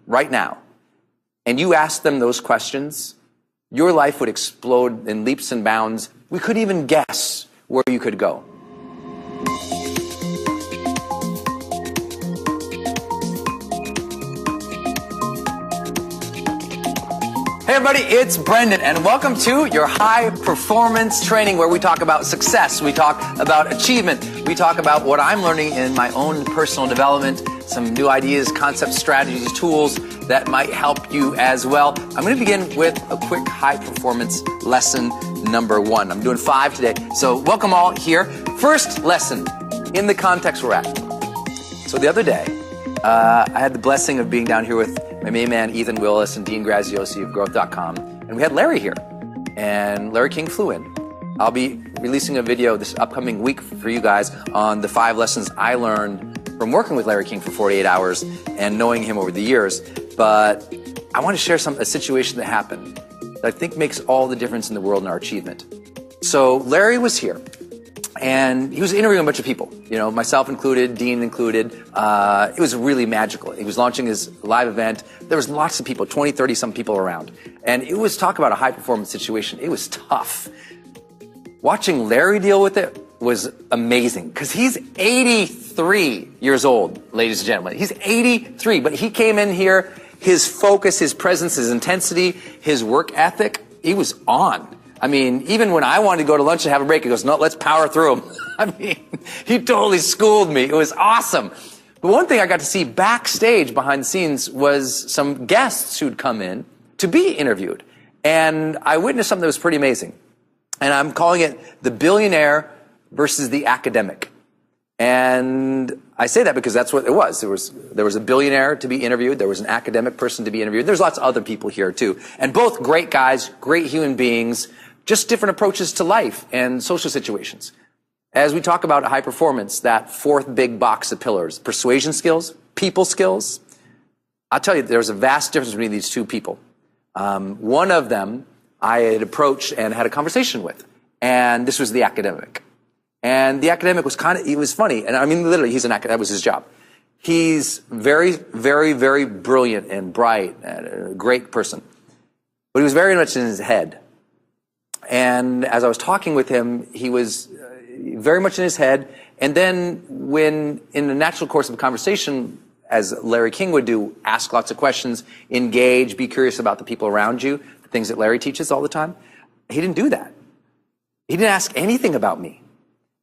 right now, and you asked them those questions, your life would explode in leaps and bounds. We couldn't even guess where you could go. Hey everybody, it's Brendan, and welcome to your high performance training where we talk about success, we talk about achievement, we talk about what I'm learning in my own personal development, some new ideas, concepts, strategies, tools that might help you as well. I'm going to begin with a quick high performance lesson number 1. I'm doing 5 today, so welcome all here. First lesson, in the context we're at. So the other day, I had the blessing of being down here with my main man, Ethan Willis, and Dean Graziosi of Growth.com. And we had Larry here. And Larry King flew in. I'll be releasing a video this upcoming week for you guys on the 5 lessons I learned from working with Larry King for 48 hours and knowing him over the years. But I want to share a situation that happened that I think makes all the difference in the world in our achievement. So Larry was here. And he was interviewing a bunch of people, you know, myself included, Dean included. It was really magical. He was launching his live event. There was lots of people, 20, 30 some people around. And it was talk about a high performance situation. It was tough. Watching Larry deal with it was amazing because he's 83 years old, ladies and gentlemen. He's 83, but he came in here, his focus, his presence, his intensity, his work ethic, he was on. I mean, even when I wanted to go to lunch and have a break, he goes, no, let's power through them. I mean, he totally schooled me. It was awesome. But one thing I got to see backstage behind the scenes was some guests who'd come in to be interviewed. And I witnessed something that was pretty amazing. And I'm calling it the billionaire versus the academic. And I say that because that's what it was. There was a billionaire to be interviewed. There was an academic person to be interviewed. There's lots of other people here too. And both great guys, great human beings, just different approaches to life and social situations. As we talk about high performance, that 4th big box of pillars, persuasion skills, people skills, I'll tell you, there's a vast difference between these two people. One of them I had approached and had a conversation with, and this was the academic. And the academic was he was funny. And I mean, literally, he's an academic. That was his job. He's very, very, very brilliant and bright and a great person. But he was very much in his head. And as I was talking with him, he was very much in his head. And then when, in the natural course of a conversation, as Larry King would do, ask lots of questions, engage, be curious about the people around you, the things that Larry teaches all the time, he didn't do that. He didn't ask anything about me.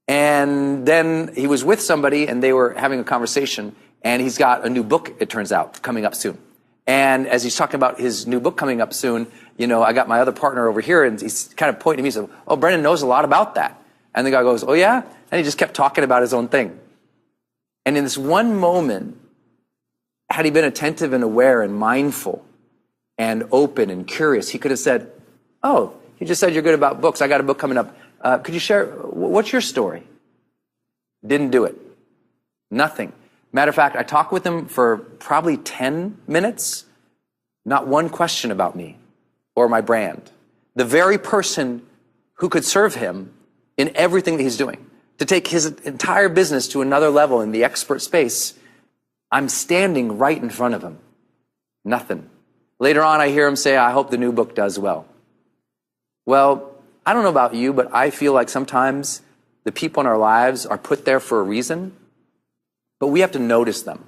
And then he was with somebody and they were having a conversation, and he's got a new book, it turns out, coming up soon. And as he's talking about his new book coming up soon, you know, I got my other partner over here and he's kind of pointing to me and said, oh, Brendan knows a lot about that. And the guy goes, oh yeah? And he just kept talking about his own thing. And in this one moment, had he been attentive and aware and mindful and open and curious, he could have said, oh, he just said you're good about books. I got a book coming up. Could you share, what's your story? Didn't do it. Nothing. Matter of fact, I talked with him for probably 10 minutes. Not one question about me or my brand. The very person who could serve him in everything that he's doing, to take his entire business to another level in the expert space, I'm standing right in front of him. Nothing. Later on, I hear him say, I hope the new book does well. Well, I don't know about you, but I feel like sometimes the people in our lives are put there for a reason, but we have to notice them.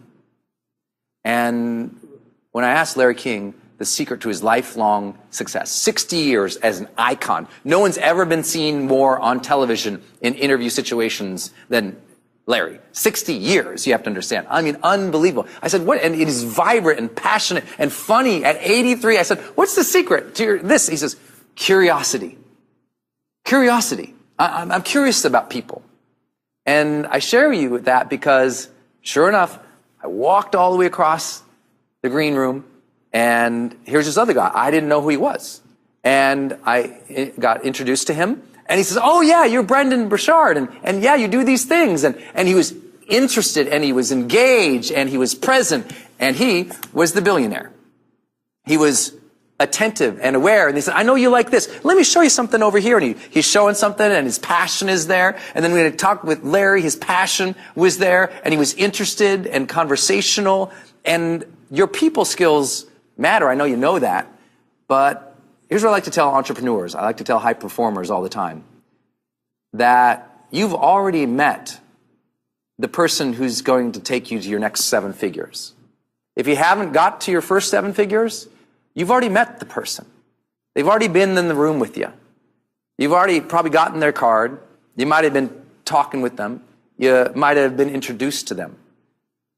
And when I asked Larry King the secret to his lifelong success, 60 years as an icon, no one's ever been seen more on television in interview situations than Larry. 60 years, you have to understand. I mean, unbelievable. I said, what? And it is vibrant and passionate and funny at 83. I said, what's the secret to this? He says, curiosity. Curiosity. I'm curious about people. And I share with you that because, sure enough, I walked all the way across the green room, and here's this other guy. I didn't know who he was. And I got introduced to him, and he says, oh yeah, you're Brendan Burchard, and yeah, you do these things. And he was interested, and he was engaged, and he was present, and he was the billionaire. He was attentive and aware. And he said, I know you like this. Let me show you something over here. And he's showing something, and his passion is there. And then when I talked with Larry, his passion was there, and he was interested and conversational. And Your people skills matter. I know you know that. But here's what I like to tell entrepreneurs. I like to tell high performers all the time. That you've already met the person who's going to take you to your next 7 figures. If you haven't got to your first 7 figures, you've already met the person. They've already been in the room with you. You've already probably gotten their card. You might have been talking with them. You might have been introduced to them.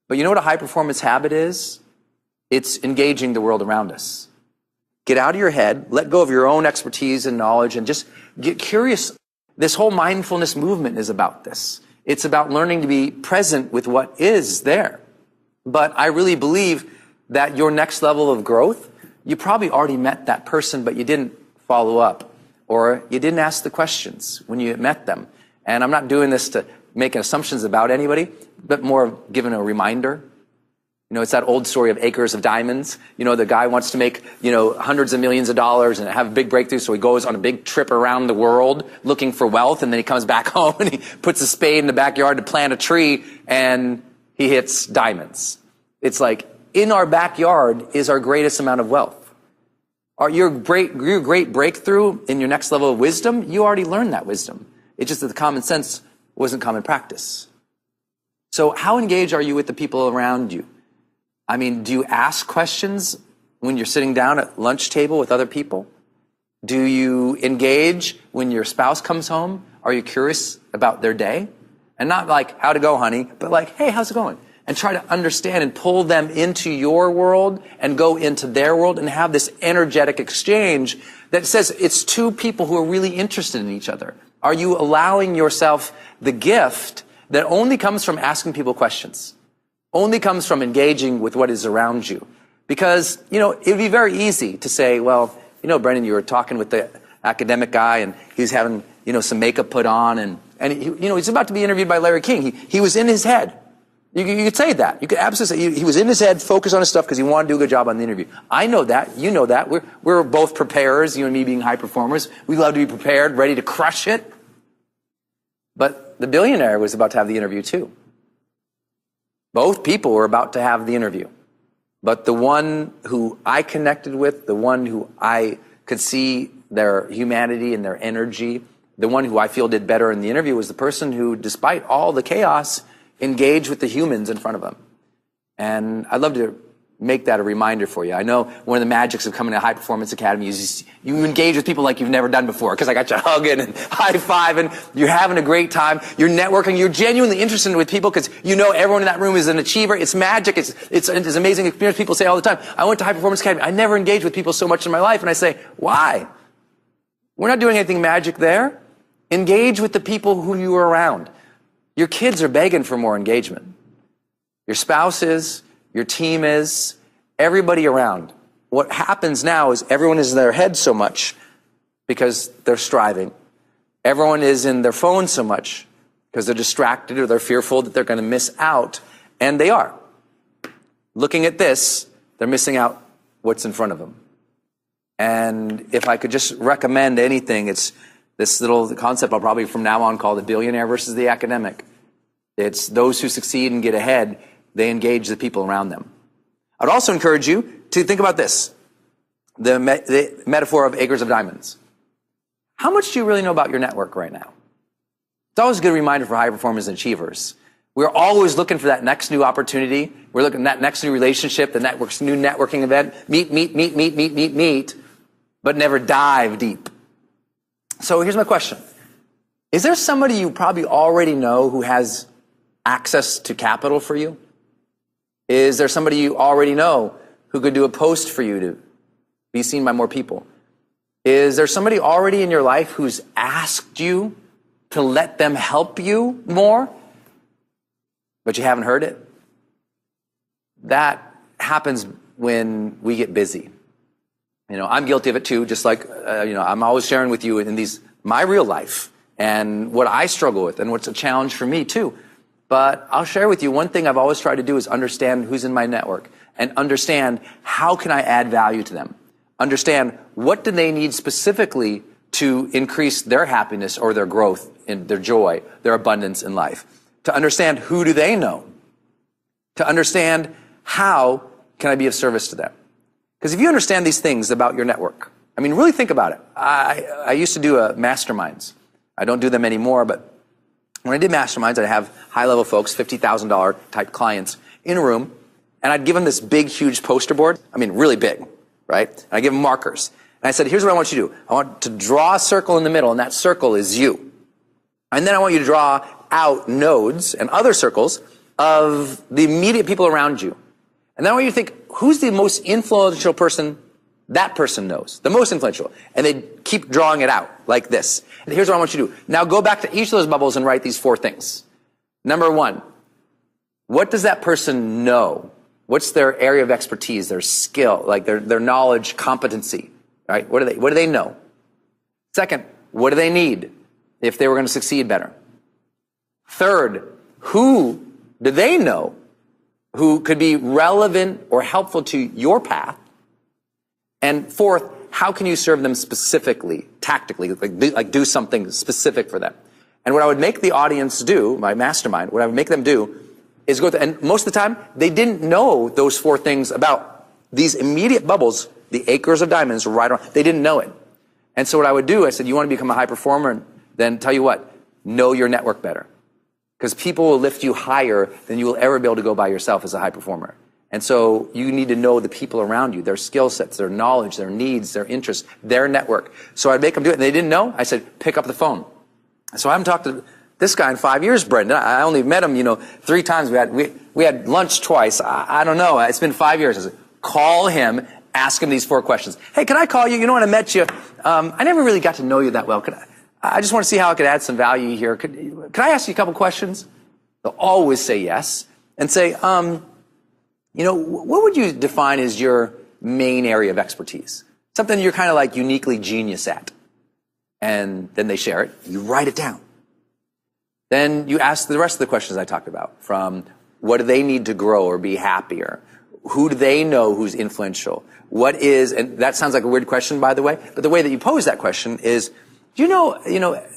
But you know what a high performance habit is? It's engaging the world around us. Get out of your head, let go of your own expertise and knowledge, and just get curious. This whole mindfulness movement is about this. It's about learning to be present with what is there. But I really believe that your next level of growth, you probably already met that person, but you didn't follow up, or you didn't ask the questions when you met them. And I'm not doing this to make assumptions about anybody, but more of giving a reminder. You know, it's that old story of acres of diamonds. You know, the guy wants to make, hundreds of millions of dollars and have a big breakthrough, so he goes on a big trip around the world looking for wealth, and then he comes back home and he puts a spade in the backyard to plant a tree, and he hits diamonds. It's like, in our backyard is our greatest amount of wealth. Your great breakthrough in your next level of wisdom, you already learned that wisdom. It's just that the common sense wasn't common practice. So how engaged are you with the people around you? I mean, do you ask questions when you're sitting down at lunch table with other people? Do you engage when your spouse comes home? Are you curious about their day? And not like, how'd it go, honey? But like, hey, how's it going? And try to understand and pull them into your world and go into their world and have this energetic exchange that says it's two people who are really interested in each other. Are you allowing yourself the gift that only comes from asking people questions? Only comes from engaging with what is around you. Because, it would be very easy to say, well, Brendan, you were talking with the academic guy and he was having, some makeup put on and he's about to be interviewed by Larry King. He was in his head. You could say that. You could absolutely say he was in his head, focused on his stuff because he wanted to do a good job on the interview. I know that. You know that. We're both preparers, you and me being high performers. We love to be prepared, ready to crush it. But the billionaire was about to have the interview too. Both people were about to have the interview. But the one who I connected with, the one who I could see their humanity and their energy, the one who I feel did better in the interview was the person who, despite all the chaos, engaged with the humans in front of them. And I'd love to make that a reminder for you. I know one of the magics of coming to High Performance Academy is you engage with people like you've never done before, because I got you hugging and high-fiving. You're having a great time. You're networking. You're genuinely interested with people because everyone in that room is an achiever. It's magic. It's an amazing experience. People say all the time, I went to High Performance Academy. I never engaged with people so much in my life. And I say, why? We're not doing anything magic there. Engage with the people who you are around. Your kids are begging for more engagement. Your spouse is, your team is, everybody around. What happens now is everyone is in their head so much because they're striving. Everyone is in their phone so much because they're distracted or they're fearful that they're going to miss out. And they are. Looking at this, they're missing out what's in front of them. And if I could just recommend anything, it's this little concept I'll probably from now on call the billionaire versus the academic. It's those who succeed and get ahead, they engage the people around them. I'd also encourage you to think about this, the metaphor of acres of diamonds. How much do you really know about your network right now? It's always a good reminder for high performers and achievers. We're always looking for that next new opportunity. We're looking at that next new relationship, the new networking event. Meet, but never dive deep. So here's my question. Is there somebody you probably already know who has access to capital for you? Is there somebody you already know who could do a post for you to be seen by more people? Is there somebody already in your life who's asked you to let them help you more, but you haven't heard it? That happens when we get busy. I'm guilty of it too, just like, I'm always sharing with you in my real life and what I struggle with and what's a challenge for me too. But I'll share with you one thing I've always tried to do is understand who's in my network and understand how can I add value to them. Understand what do they need specifically to increase their happiness or their growth and their joy, their abundance in life. To understand who do they know. To understand how can I be of service to them? Because if you understand these things about your network, I mean, really think about it. I used to do masterminds. I don't do them anymore, but when I did masterminds, I'd have high-level folks, $50,000 type clients in a room, and I'd give them this big, huge poster board. I mean, really big, right? And I give them markers. And I said, here's what I want you to do. I want to draw a circle in the middle, and that circle is you. And then I want you to draw out nodes and other circles of the immediate people around you. And then I want you to think, who's the most influential person that person knows? The most influential. And they keep drawing it out like this. And here's what I want you to do. Now go back to each of those bubbles and write these 4 things. Number 1, what does that person know? What's their area of expertise, their skill, like their knowledge, competency, right? What do they know? Second, what do they need if they were going to succeed better? Third, who do they know who could be relevant or helpful to your path? And fourth, how can you serve them specifically, tactically, like do something specific for them? And what I would make the audience do, my mastermind, what I would make them do is go through, and most of the time, they didn't know those 4 things about these immediate bubbles, the acres of diamonds right around. They didn't know it. And so what I would do, I said, you want to become a high performer? Then tell you what, know your network better. Because people will lift you higher than you will ever be able to go by yourself as a high performer. And so you need to know the people around you, their skill sets, their knowledge, their needs, their interests, their network. So I'd make them do it. And they didn't know. I said, pick up the phone. So I haven't talked to this guy in 5 years, Brendan. I only met him, 3 times. We had lunch twice. I don't know. It's been 5 years. I said, call him, ask him these 4 questions. Hey, can I call you? When I met you, I never really got to know you that well. I just want to see how I could add some value here. Could I ask you a couple questions? They'll always say yes. And say, what would you define as your main area of expertise? Something you're kind of like uniquely genius at. And then they share it. You write it down. Then you ask the rest of the questions I talked about, from what do they need to grow or be happier? Who do they know who's influential? What is, and that sounds like a weird question, by the way, but the way that you pose that question is, do you know,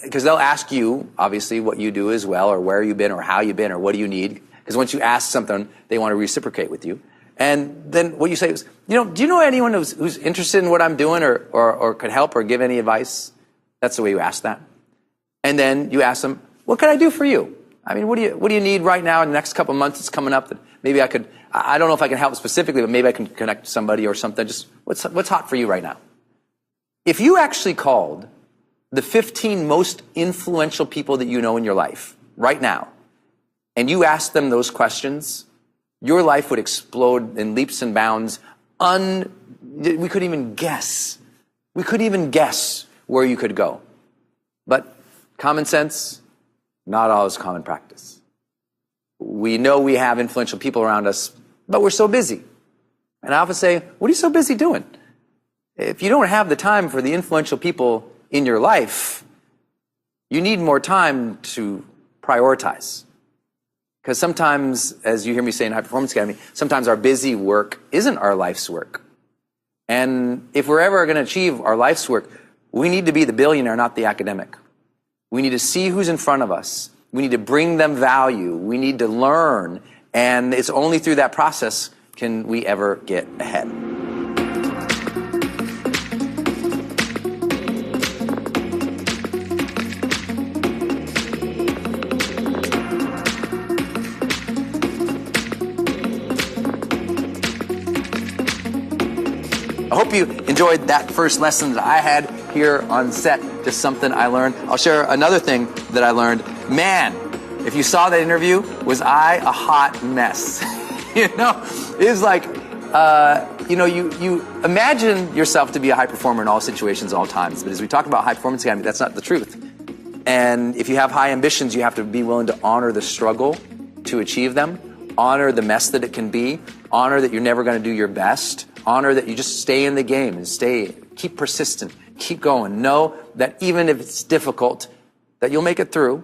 because they'll ask you, obviously, what you do as well, or where you've been, or how you've been, or what do you need? Because once you ask something, they want to reciprocate with you. And then what you say is, do you know anyone who's interested in what I'm doing, or could help or give any advice? That's the way you ask that. And then you ask them, what can I do for you? I mean, what do you need right now in the next couple of months that's coming up that maybe I don't know if I can help specifically, but maybe I can connect to somebody or something. Just what's hot for you right now? If you actually called the 15 most influential people that you know in your life right now, and you asked them those questions, your life would explode in leaps and bounds. We couldn't even guess. We couldn't even guess where you could go. But common sense, not always common practice. We know we have influential people around us, but we're so busy. And I often say, what are you so busy doing? If you don't have the time for the influential people in your life, you need more time to prioritize. Because sometimes, as you hear me say in High Performance Academy, sometimes our busy work isn't our life's work. And if we're ever going to achieve our life's work, we need to be the billionaire, not the academic. We need to see who's in front of us. We need to bring them value. We need to learn. And it's only through that process can we ever get ahead. I hope you enjoyed that first lesson that I had here on set. Just something I learned. I'll share another thing that I learned. Man, if you saw that interview, was I a hot mess? It was like, you imagine yourself to be a high performer in all situations, all times. But as we talk about High Performance Academy, that's not the truth. And if you have high ambitions, you have to be willing to honor the struggle to achieve them, honor the mess that it can be, honor that you're never going to do your best, honor that you just stay in the game and keep persistent, keep going. Know that even if it's difficult, that you'll make it through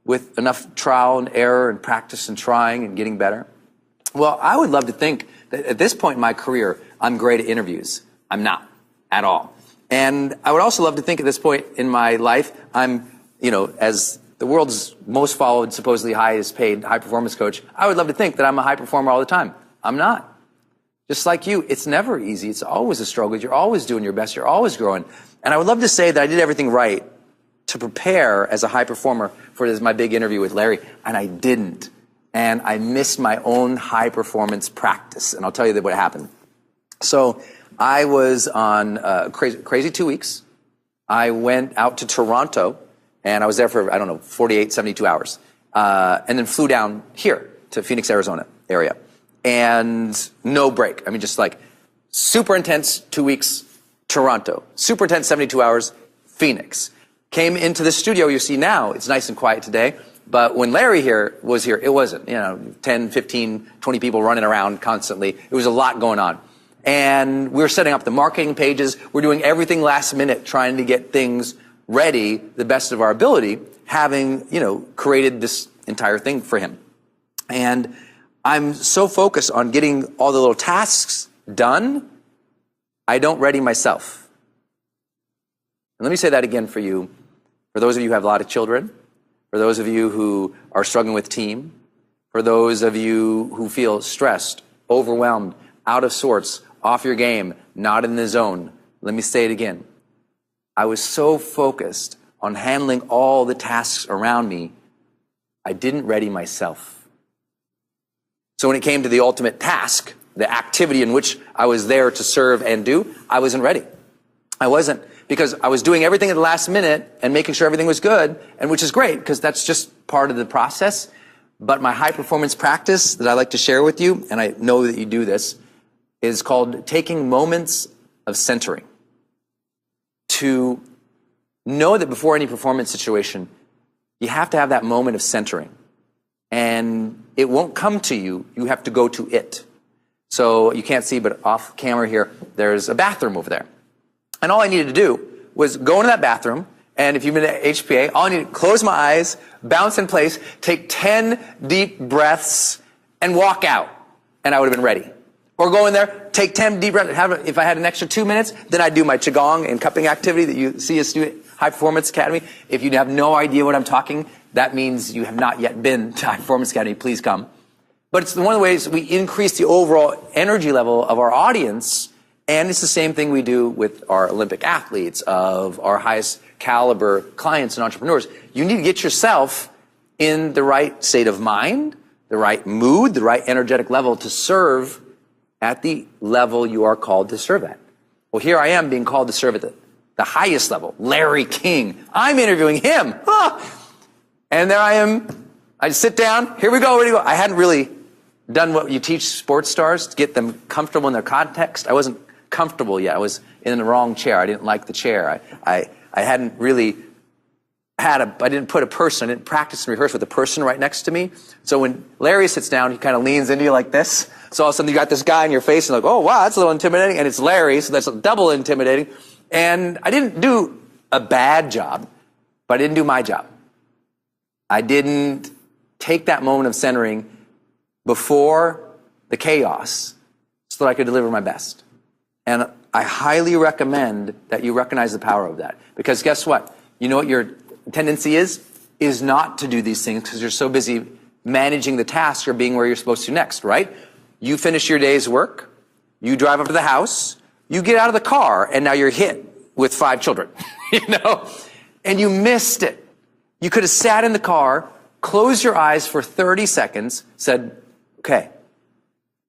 with enough trial and error and practice and trying and getting better. Well, I would love to think that at this point in my career, I'm great at interviews. I'm not at all. And I would also love to think at this point in my life, I'm, as the world's most followed, supposedly highest paid high performance coach, I would love to think that I'm a high performer all the time. I'm not. Just like you, it's never easy. It's always a struggle. You're always doing your best. You're always growing. And I would love to say that I did everything right to prepare as a high performer for my big interview with Larry, and I didn't. And I missed my own high performance practice. And I'll tell you what happened. So I was on crazy 2 weeks. I went out to Toronto, and I was there for, 48, 72 hours. And then flew down here to Phoenix, Arizona area. And no break. I mean, just like super intense 2 weeks, Toronto. Super intense 72 hours, Phoenix. Came into the studio you see now. It's nice and quiet today. But when Larry was here, it wasn't. 10, 15, 20 people running around constantly. It was a lot going on. And we were setting up the marketing pages. We're doing everything last minute, trying to get things ready the best of our ability, having, created this entire thing for him. And I'm so focused on getting all the little tasks done, I don't ready myself. And let me say that again for you. For those of you who have a lot of children, for those of you who are struggling with team, for those of you who feel stressed, overwhelmed, out of sorts, off your game, not in the zone, let me say it again. I was so focused on handling all the tasks around me, I didn't ready myself. So when it came to the ultimate task, the activity in which I was there to serve and do, I wasn't ready. I wasn't, because I was doing everything at the last minute and making sure everything was good, and which is great, because that's just part of the process. But my high performance practice that I like to share with you, and I know that you do this, is called taking moments of centering. To know that before any performance situation, you have to have that moment of centering. And it won't come to you, you have to go to it. So you can't see, but off camera here, there's a bathroom over there. And all I needed to do was go into that bathroom, and if you've been to HPA, all I needed to close my eyes, bounce in place, take 10 deep breaths, and walk out. And I would have been ready. Or go in there, take 10 deep breaths. If I had an extra 2 minutes, then I'd do my Qigong and cupping activity that you see us do at High Performance Academy. If you have no idea what I'm talking, that means you have not yet been to High Performance Academy. Please come. But it's one of the ways we increase the overall energy level of our audience. And it's the same thing we do with our Olympic athletes, of our highest caliber clients and entrepreneurs. You need to get yourself in the right state of mind, the right mood, the right energetic level to serve at the level you are called to serve at. Well, here I am being called to serve at the highest level, Larry King. I'm interviewing him. And there I am. I sit down. Here we go. Ready to go. I hadn't really done what you teach sports stars to get them comfortable in their context. I wasn't comfortable yet. I was in the wrong chair. I didn't like the chair. I hadn't really I didn't practice and rehearse with a person right next to me. So when Larry sits down, he kind of leans into you like this. So all of a sudden you got this guy in your face and like, oh wow, that's a little intimidating. And it's Larry, so that's double intimidating. And I didn't do a bad job, but I didn't do my job. I didn't take that moment of centering before the chaos so that I could deliver my best. And I highly recommend that you recognize the power of that. Because guess what? You know what your tendency is not to do these things because you're so busy managing the task or being where you're supposed to next, right? You finish your day's work, you drive up to the house, you get out of the car, and now you're hit with 5 children, and you missed it. You could have sat in the car, closed your eyes for 30 seconds, said, okay,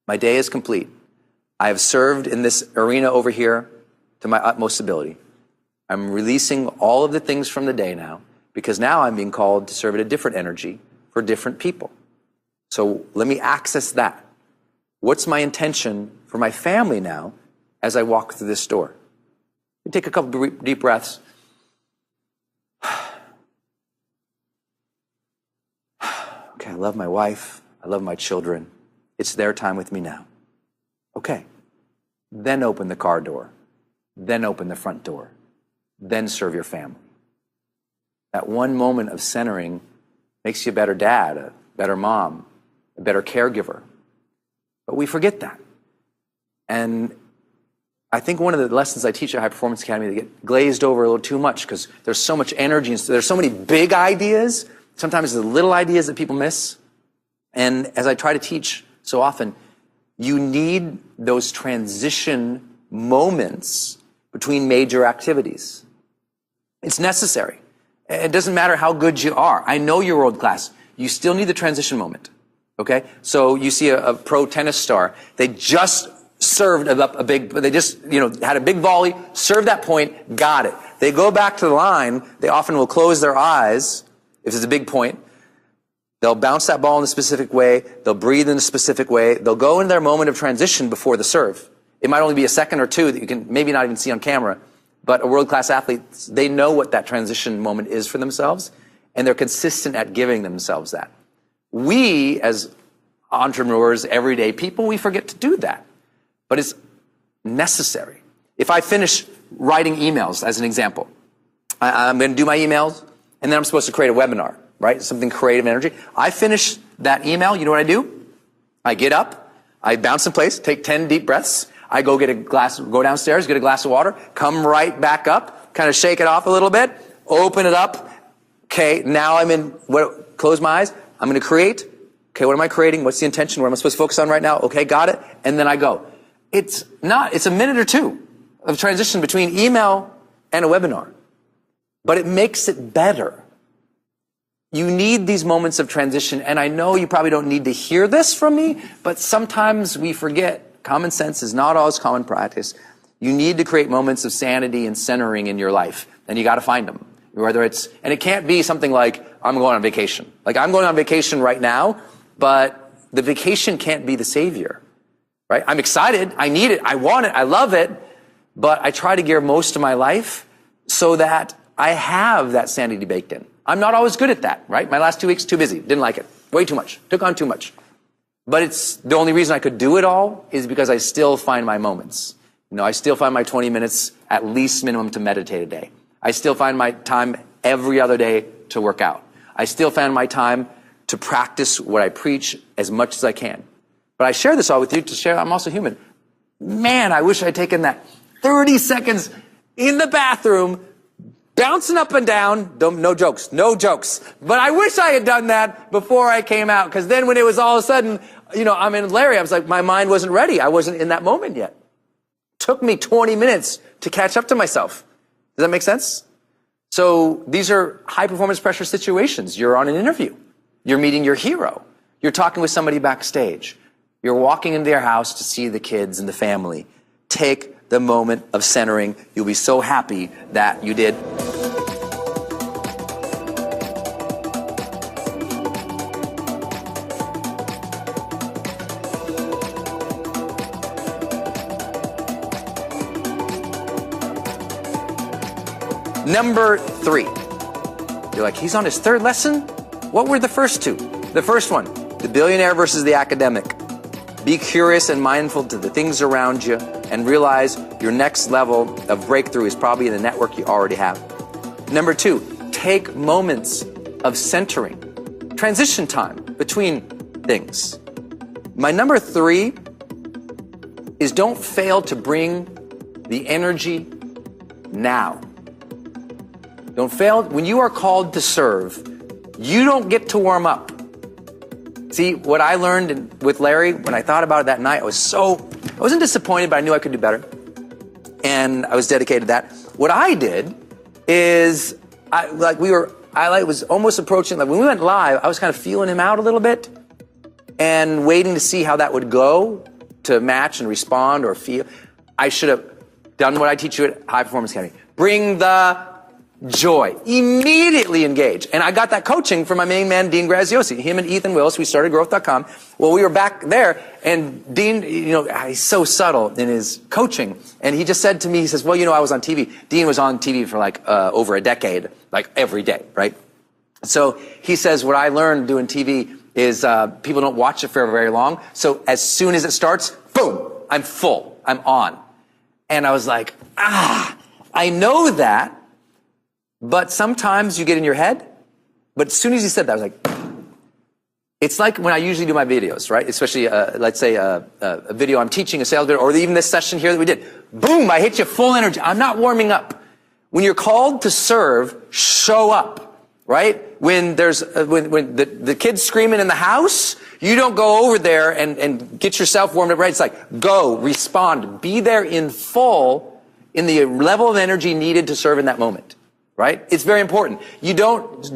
my day is complete. I have served in this arena over here to my utmost ability. I'm releasing all of the things from the day now because now I'm being called to serve at a different energy for different people. So let me access that. What's my intention for my family now as I walk through this door? You take a couple deep breaths. Okay, I love my wife. I love my children. It's their time with me now. Okay. Then open the car door. Then open the front door. Then serve your family. That one moment of centering makes you a better dad, a better mom, a better caregiver. But we forget that. And I think one of the lessons I teach at High Performance Academy, they get glazed over a little too much because there's so much energy and there's so many big ideas. Sometimes the little ideas that people miss. And as I try to teach so often, You need those transition moments between major activities. It's necessary. It doesn't matter how good you are. I know you're world class. You still need the transition moment. Okay? So you see a pro tennis star. They just served they just, had a big volley, served that point, got it. They go back to the line. They often will close their eyes if it's a big point. They'll bounce that ball in a specific way. They'll breathe in a specific way. They'll go in their moment of transition before the serve. It might only be a second or two that you can maybe not even see on camera. But a world-class athlete, they know what that transition moment is for themselves, and they're consistent at giving themselves that. We, as entrepreneurs, everyday people, we forget to do that. But it's necessary. If I finish writing emails, as an example, I'm going to do my emails, and then I'm supposed to create a webinar, right? Something creative energy. I finish that email, you know what I do? I get up, I bounce in place, take 10 deep breaths, I go go downstairs, get a glass of water, come right back up, kind of shake it off a little bit, open it up. Okay, now close my eyes. I'm going to create. Okay, what am I creating? What's the intention? What am I supposed to focus on right now? Okay, got it. And then I go. It's a minute or two of transition between email and a webinar. But it makes it better. You need these moments of transition. And I know you probably don't need to hear this from me, but sometimes we forget. Common sense is not always common practice. You need to create moments of sanity and centering in your life. And you got to find them. And it can't be something like, I'm going on vacation. Like, I'm going on vacation right now, but the vacation can't be the savior. Right? I'm excited. I need it. I want it. I love it. But I try to gear most of my life so that I have that sanity baked in. I'm not always good at that, right? My last 2 weeks, too busy. Didn't like it. Way too much. Took on too much. But it's the only reason I could do it all is because I still find my moments. I still find my 20 minutes at least minimum to meditate a day. I still find my time every other day to work out. I still find my time to practice what I preach as much as I can. But I share this all with you to share I'm also human. Man, I wish I'd taken that 30 seconds in the bathroom, bouncing up and down. No jokes. But I wish I had done that before I came out, because then when it was all of a sudden, I'm in Larry, I was like, my mind wasn't ready. I wasn't in that moment yet. It took me 20 minutes to catch up to myself. Does that make sense? So these are high performance pressure situations. You're on an interview. You're meeting your hero. You're talking with somebody backstage. You're walking into their house to see the kids and the family. Take the moment of centering. You'll be so happy that you did. Number 3. You're like, he's on his 3rd lesson? What were the first 2? The first one, the billionaire versus the academic. Be curious and mindful to the things around you and realize your next level of breakthrough is probably in the network you already have. Number 2, take moments of centering. Transition time between things. My number 3 is don't fail to bring the energy now. Don't fail. When you are called to serve, you don't get to warm up. See, what I learned with Larry, when I thought about it that night, I wasn't disappointed, but I knew I could do better. And I was dedicated to that. What I did is, I was almost approaching, like when we went live, I was kind of feeling him out a little bit and waiting to see how that would go to match and respond or feel. I should have done what I teach you at High Performance Academy. Bring the joy. Immediately engage. And I got that coaching from my main man, Dean Graziosi. Him and Ethan Willis, we started growth.com. Well, we were back there, and Dean, he's so subtle in his coaching. And he just said to me, he says, well, I was on TV. Dean was on TV for over a decade, like every day, right? So he says, what I learned doing TV is people don't watch it for very long. So as soon as it starts, boom, I'm full. I'm on. And I was like, I know that. But sometimes you get in your head. But as soon as he said that, I was like, it's like when I usually do my videos, right? Especially, let's say a video I'm teaching, a sales video, or even this session here that we did. Boom, I hit you full energy. I'm not warming up. When you're called to serve, show up, right? When there's, when the kid's screaming in the house, You don't go over there and get yourself warmed up, right? It's like, go, respond, be there in full in the level of energy needed to serve in that moment, right? It's very important. You don't